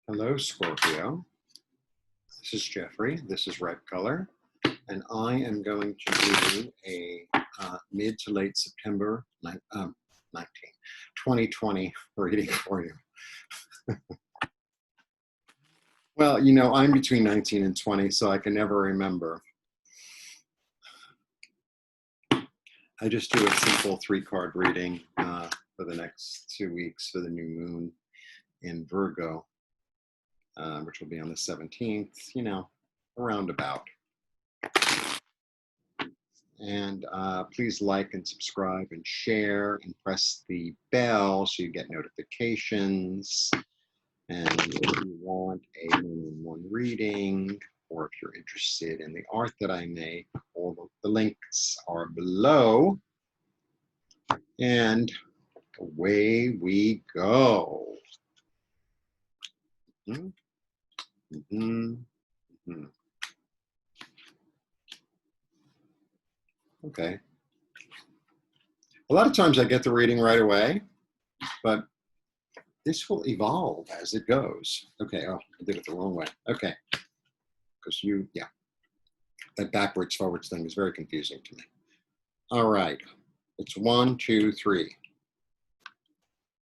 Hello, Scorpio. This is Jeffrey. This is Ripecolor, and I am going to do a mid to late September 2020 reading for you. Well, you know, I'm between 19 and 20, so I can never remember. I just do a simple 3-card reading for the next 2 weeks for the new moon in Virgo. Which will be on the 17th, you know, around about. And please like and subscribe and share and press the bell so you get notifications. And if you want a one-on-one reading, or if you're interested in the art that I make, all of the links are below. And away we go. Okay. A lot of times I get the reading right away, but this will evolve as it goes. Okay, oh, I did it the wrong way. Okay, because that backwards, forwards thing is very confusing to me. All right, it's 1, 2, 3.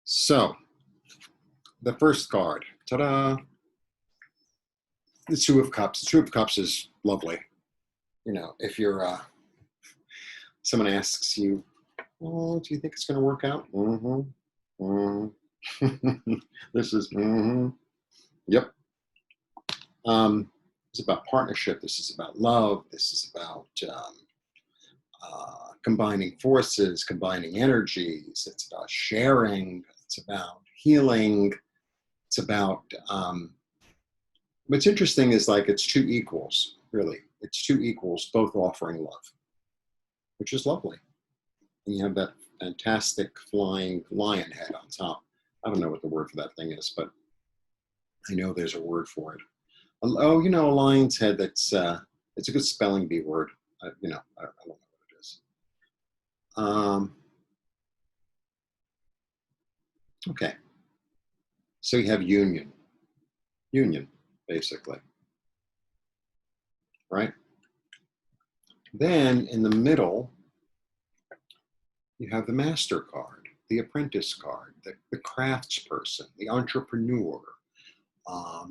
So, the first card, ta-da, the Two of Cups. The Two of Cups is lovely. You know, if you're, someone asks you, oh, do you think it's going to work out? This is, yep. It's about partnership. This is about love. This is about combining forces, combining energies. It's about sharing. It's about healing. It's about, what's interesting is like it's two equals, really. It's two equals, both offering love, which is lovely. And you have that fantastic flying lion head on top. I don't know what the word for that thing is, but I know there's a word for it. Oh, you know, a lion's head, that's, it's a good spelling bee word. You know, I don't know what it is. Okay. So you have union, basically, right? Then in the middle, you have the master card, the apprentice card, the craftsperson, the entrepreneur,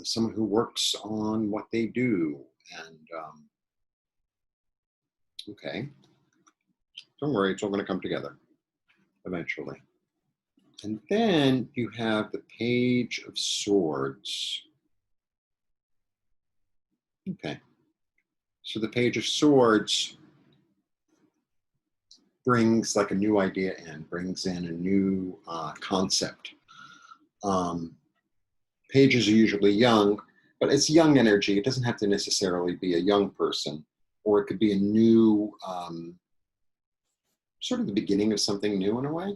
someone who works on what they do. And okay, don't worry, it's all going to come together eventually. And then you have the Page of Swords. Okay, so the Page of Swords brings like a new idea in, brings in a new concept. Pages are usually young, but it's young energy. It doesn't have to necessarily be a young person, or it could be a new, sort of the beginning of something new in a way.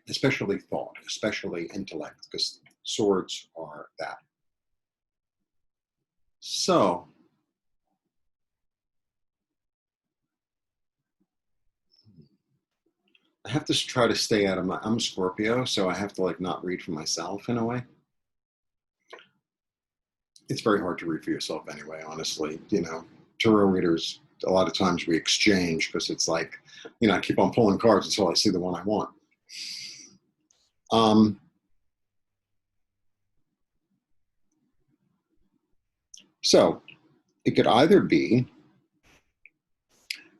Especially thought, especially intellect, because swords are that. So, I have to try to stay out of I'm Scorpio, so I have to like not read for myself in a way. It's very hard to read for yourself anyway, honestly. You know, tarot readers, a lot of times we exchange because it's like, you know, I keep on pulling cards until I see the one I want. So it could either be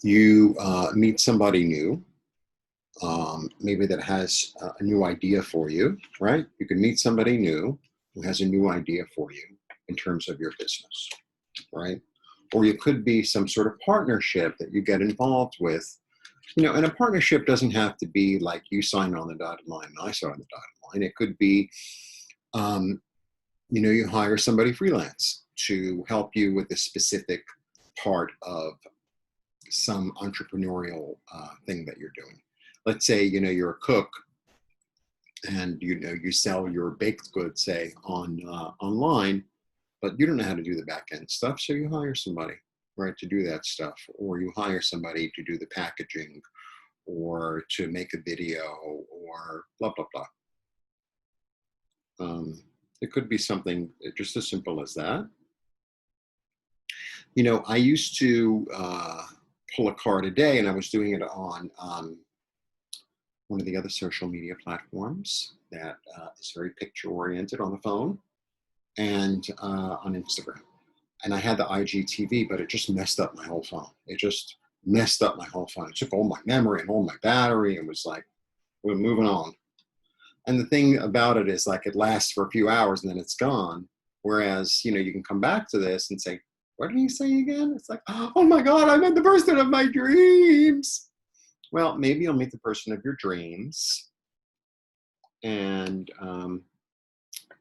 you meet somebody new, maybe that has a new idea for you, right? You can meet somebody new who has a new idea for you in terms of your business, right? Or you could be some sort of partnership that you get involved with. You know, and a partnership doesn't have to be like you sign on the dotted line and I sign on the dotted line. It could be, you know, you hire somebody freelance to help you with a specific part of some entrepreneurial thing that you're doing. Let's say, you know, you're a cook and, you know, you sell your baked goods, say, online, but you don't know how to do the back end stuff. So you hire somebody, right, to do that stuff, or you hire somebody to do the packaging or to make a video or blah, blah, blah. It could be something just as simple as that. You know, I used to pull a card a day, and I was doing it on one of the other social media platforms that is very picture oriented on the phone and on Instagram. And I had the IGTV, but it just messed up my whole phone. It just messed up my whole phone. It took all my memory and all my battery and was like, we're moving on. And the thing about it is like it lasts for a few hours and then it's gone. Whereas, you know, you can come back to this and say, what did he say again? It's like, oh my God, I met the person of my dreams. Well, maybe you'll meet the person of your dreams. And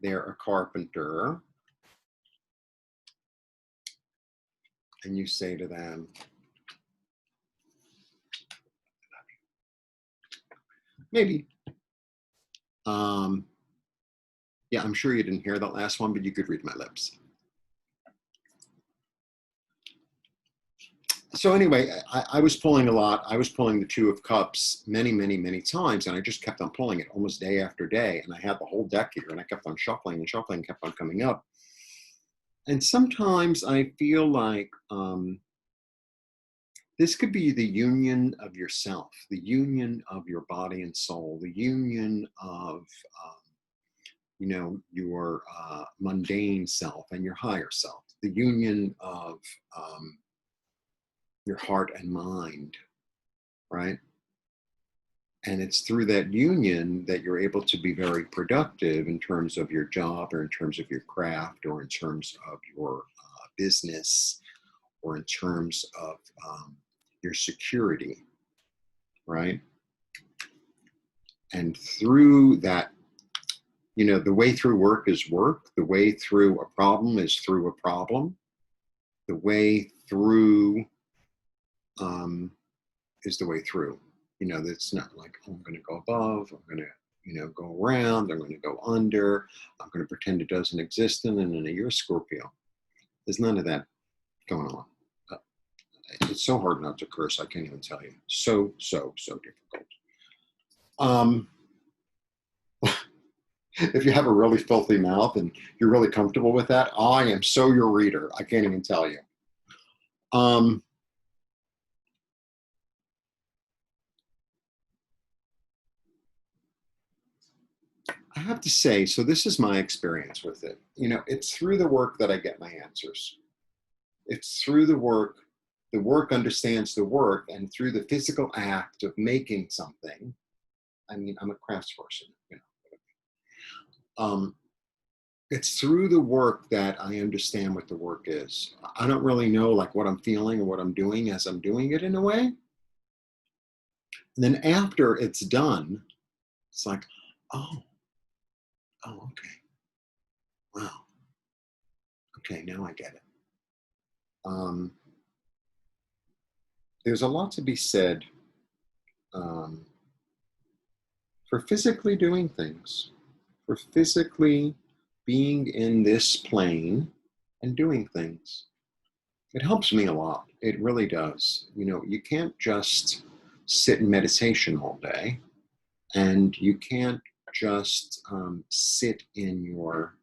they're a carpenter. And you say to them, maybe. Yeah, I'm sure you didn't hear that last one, but you could read my lips. So anyway, I was pulling a lot. I was pulling the Two of Cups many, many, many times, and I just kept on pulling it almost day after day. And I had the whole deck here, and I kept on shuffling and shuffling, kept on coming up. And sometimes I feel like this could be the union of yourself, the union of your body and soul, the union of you know, your mundane self and your higher self, the union of your heart and mind, right? And it's through that union that you're able to be very productive in terms of your job or in terms of your craft or in terms of your business or in terms of your security, right? And through that, you know, the way through work is work. The way through a problem is through a problem. The way through is the way through. You know, it's not like, oh, I'm going to go above, I'm going to, you know, go around, I'm going to go under, I'm going to pretend it doesn't exist, and then you're a Scorpio. There's none of that going on. It's so hard not to curse, I can't even tell you. So difficult. If you have a really filthy mouth and you're really comfortable with that, I am so your reader. I can't even tell you. I have to say, so this is my experience with it. You know, it's through the work that I get my answers. It's through the work understands the work, and through the physical act of making something. I mean, I'm a craftsperson, you know. It's through the work that I understand what the work is. I don't really know like what I'm feeling or what I'm doing as I'm doing it in a way. And then after it's done, it's like, oh, okay. Wow. Okay, now I get it. There's a lot to be said for physically doing things, for physically being in this plane and doing things. It helps me a lot. It really does. You know, you can't just sit in meditation all day, and you can't just sit in your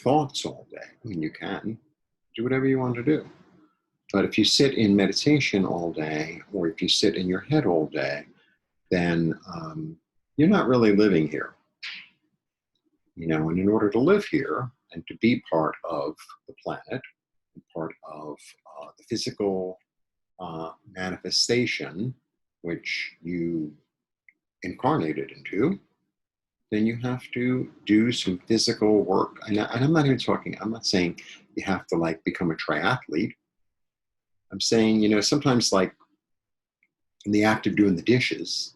thoughts all day. I mean, you can do whatever you want to do. But if you sit in meditation all day, or if you sit in your head all day, then you're not really living here. You know, and in order to live here and to be part of the planet, part of the physical manifestation, which you incarnated into, then you have to do some physical work. And I'm not even talking, I'm not saying you have to like become a triathlete. I'm saying, you know, sometimes like in the act of doing the dishes,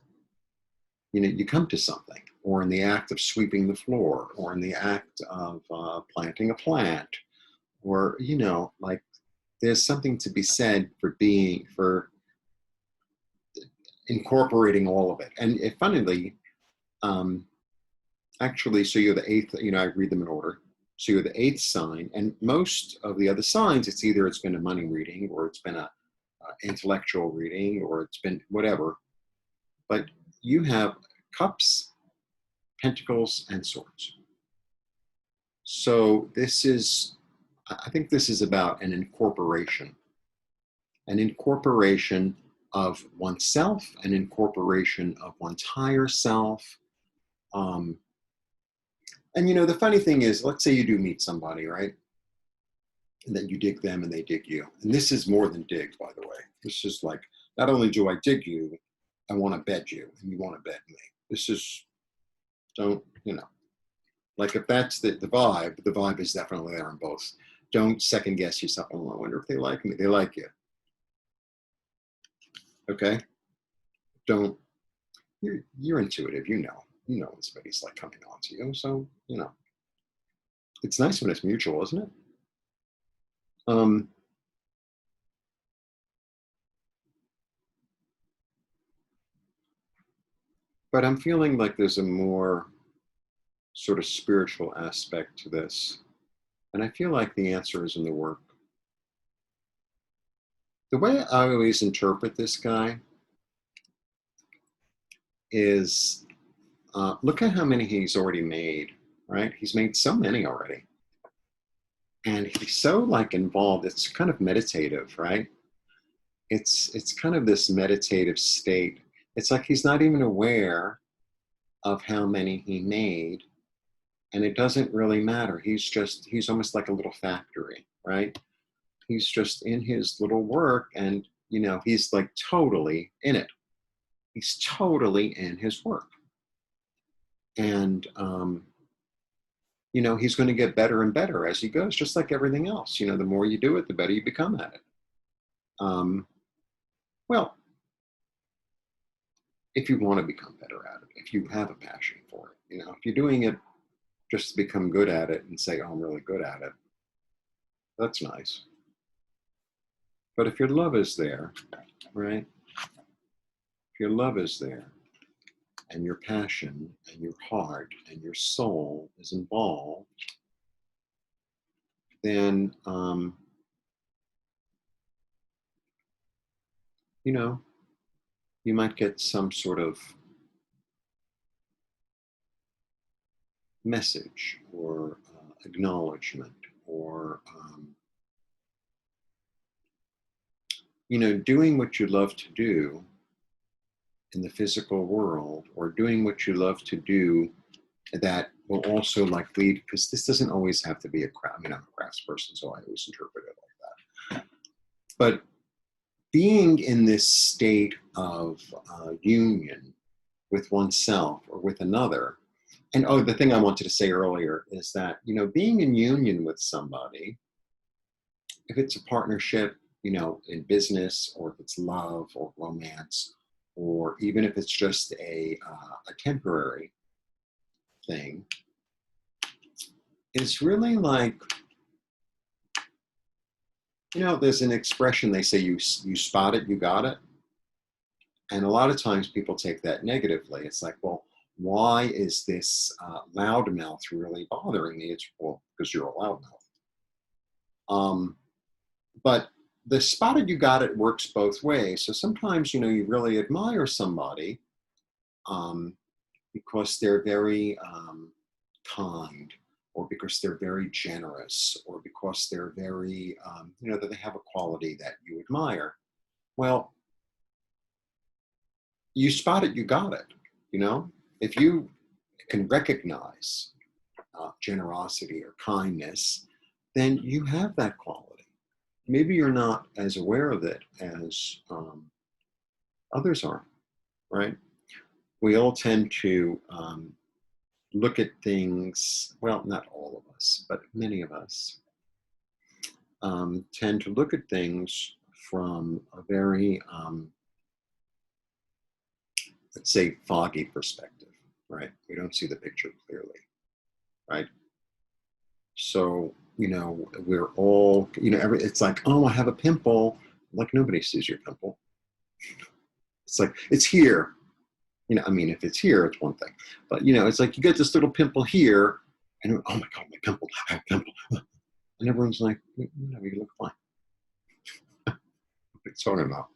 you know, you come to something, or in the act of sweeping the floor, or in the act of planting a plant, or, you know, like there's something to be said for incorporating all of it. And funnily, actually, so you're the eighth, you know, I read them in order. So you're the eighth sign, and most of the other signs, it's been a money reading, or it's been a intellectual reading, or it's been whatever. But you have cups, pentacles, and swords. So I think this is about an incorporation of oneself, an incorporation of one's higher self. Um, and the funny thing is, let's say you do meet somebody, right? And that you dig them and they dig you. And this is more than dig, by the way. This is like, not only do I dig you, I want to bed you and you want to bed me. This is, don't, like if that's the vibe is definitely there on both. Don't second guess yourself. Oh, I wonder if they like me. They like you. Okay? Don't, you're intuitive, when somebody's like coming on to you. So, it's nice when it's mutual, isn't it? Um, but I'm feeling like there's a more sort of spiritual aspect to this. And I feel like the answer is in the work. The way I always interpret this guy is look at how many he's already made, right? He's made so many already. And he's so like involved, it's kind of meditative, right? It's kind of this meditative state. It's like he's not even aware of how many he made. And it doesn't really matter. He's almost like a little factory, right? He's just in his little work and, he's like totally in it. He's totally in his work. And, he's going to get better and better as he goes, just like everything else. The more you do it, the better you become at it. Well, if you want to become better at it, if you have a passion for it, if you're doing it just to become good at it and say, oh, I'm really good at it, that's nice. But if your love is there, right? If your love is there and your passion and your heart and your soul is involved, then, you might get some sort of message or acknowledgement or, doing what you love to do in the physical world or doing what you love to do that will also like lead, because this doesn't always have to be a craft. I'm a crafts person, so I always interpret it like that. But being in this state of union with oneself or with another, and the thing I wanted to say earlier is that, being in union with somebody, if it's a partnership, in business, or if it's love or romance, or even if it's just a temporary thing, it's really like, there's an expression, they say you spot it, you got it. And a lot of times people take that negatively. It's like, well, why is this loudmouth really bothering me? It's, well, because you're a loudmouth. But the spotted you got it works both ways. So sometimes, you really admire somebody because they're very kind, or because they're very generous, or because they're very, that they have a quality that you admire. Well, you spot it, you got it. If you can recognize generosity or kindness, then you have that quality. Maybe you're not as aware of it as others are, right? We all tend to look at things, well, not all of us, but many of us tend to look at things from a very, let's say, foggy perspective, right? We don't see the picture clearly, right? So, we're all, it's like, oh, I have a pimple. Like, nobody sees your pimple. It's like, it's here. If it's here, it's one thing. But, it's like you get this little pimple here, and oh my God, my pimple, I have a pimple. And everyone's like, you look fine. What are you talking about?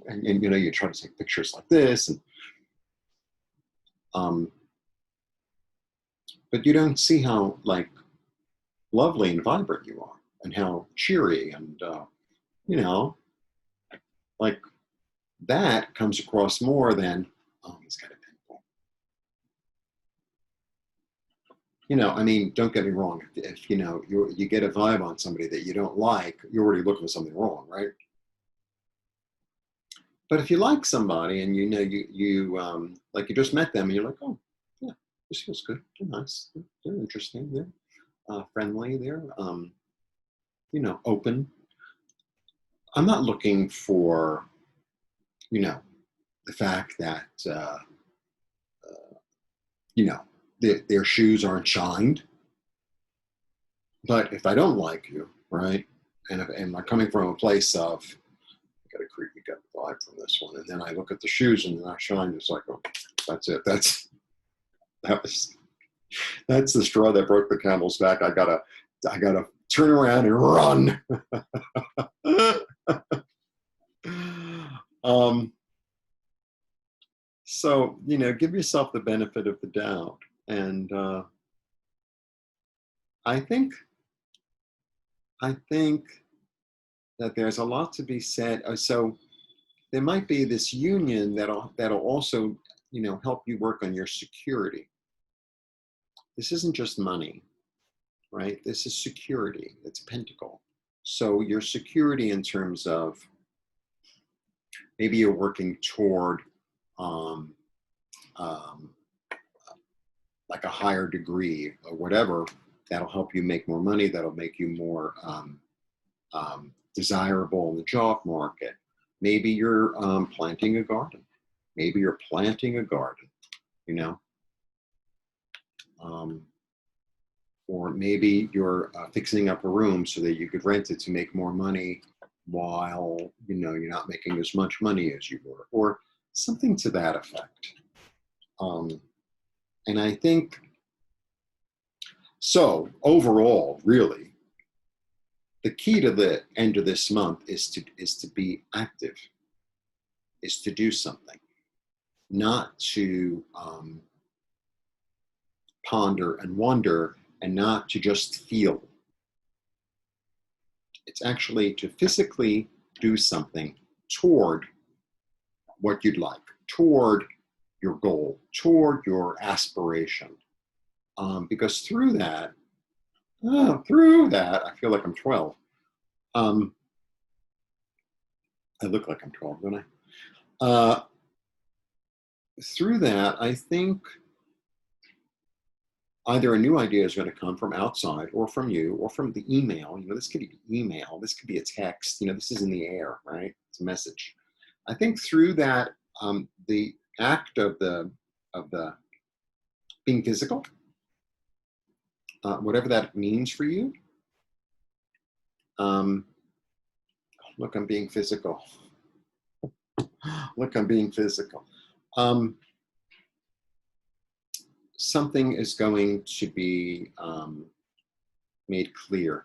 And you try to take pictures like this, and but you don't see how, like, lovely and vibrant you are, and how cheery and, you know, like that comes across more than, oh, he's got a pimple. You know, I mean, don't get me wrong. If you know, you get a vibe on somebody that you don't like, you're already looking for something wrong, right? But if you like somebody and you know like you just met them and you're like, oh yeah, this feels good. They're nice. They're interesting. They're friendly. They're you know, open. I'm not looking for, you know, the fact that you know, their shoes aren't shined. But if I don't like you, right, and I'm coming from a place of got a creepy gut vibe from this one, and then I look at the shoes and they're not shined, it's like, oh, that's it. That was that's the straw that broke the camel's back. I gotta turn around and run. um, so you know, give yourself the benefit of the doubt, and I think that there's a lot to be said. So there might be this union that'll also, you know, help you work on your security. This isn't just money, right? This is security. It's pentacle. So your security in terms of maybe you're working toward um, um, like a higher degree or whatever that'll help you make more money. That'll make you more desirable in the job market. Maybe you're planting a garden. Maybe you're planting a garden, you know, um, or maybe you're fixing up a room so that you could rent it to make more money while, you know, you're not making as much money as you were, or something to that effect. And I think so. Overall, really, the key to the end of this month is to be active, is to do something, not to ponder and wonder, and not to just feel. It's actually to physically do something toward what you'd like, toward your goal, toward your aspiration. Because through that, I feel like I'm 12. I look like I'm 12, don't I? Through that, I think either a new idea is going to come from outside or from you or from the email. You know, this could be email, this could be a text. You know, this is in the air, right? It's a message. I think through that, the act of the being physical, whatever that means for you. Look, I'm being physical. Look, I'm being physical. Something is going to be made clear.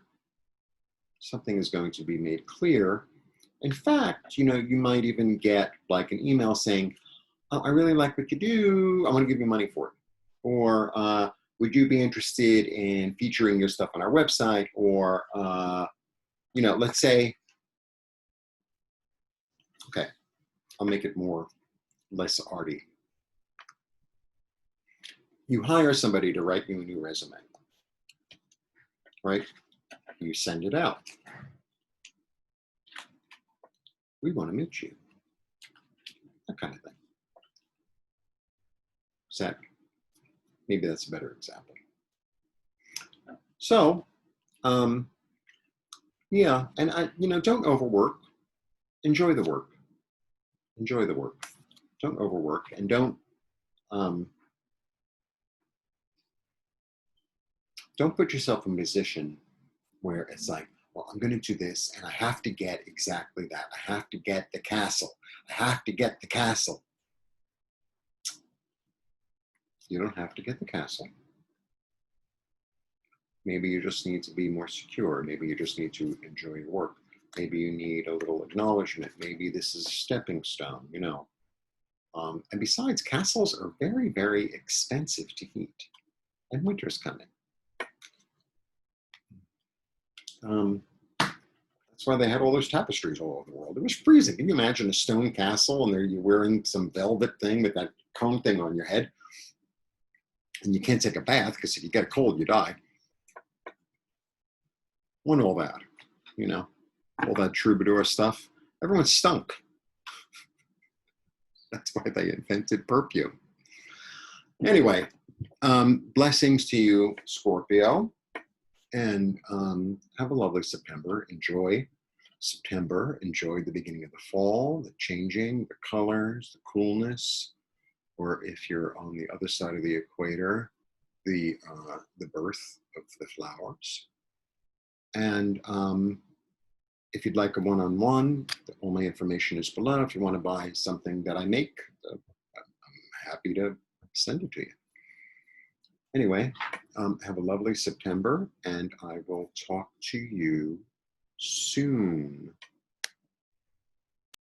Something is going to be made clear. In fact, you know, you might even get like an email saying, oh, I really like what you do. I want to give you money for it. Or would you be interested in featuring your stuff on our website? Or, you know, let's say, okay, I'll make it less arty. You hire somebody to write you a new resume, right? You send it out. We want to meet you. That kind of thing. Maybe that's a better example. So, yeah, and you know, don't overwork. Enjoy the work. Enjoy the work. Don't overwork, and don't put yourself in a position where it's like, well, I'm going to do this, and I have to get exactly that. I have to get the castle. I have to get the castle. You don't have to get the castle. Maybe you just need to be more secure. Maybe you just need to enjoy your work. Maybe you need a little acknowledgement. Maybe this is a stepping stone, you know. And besides, castles are very, very expensive to heat. And winter's coming. That's why they had all those tapestries all over the world. It was freezing. Can you imagine a stone castle and there you're wearing some velvet thing with that cone thing on your head? And you can't take a bath because if you get a cold, you die. Want all that, you know, all that troubadour stuff. Everyone stunk. That's why they invented perfume. Anyway, blessings to you, Scorpio, and have a lovely September. Enjoy September. Enjoy the beginning of the fall, the changing, the colors, the coolness, or if you're on the other side of the equator, the birth of the flowers. And if you'd like a one-on-one, all my information is below. If you want to buy something that I make, I'm happy to send it to you. Anyway, have a lovely September, and I will talk to you soon.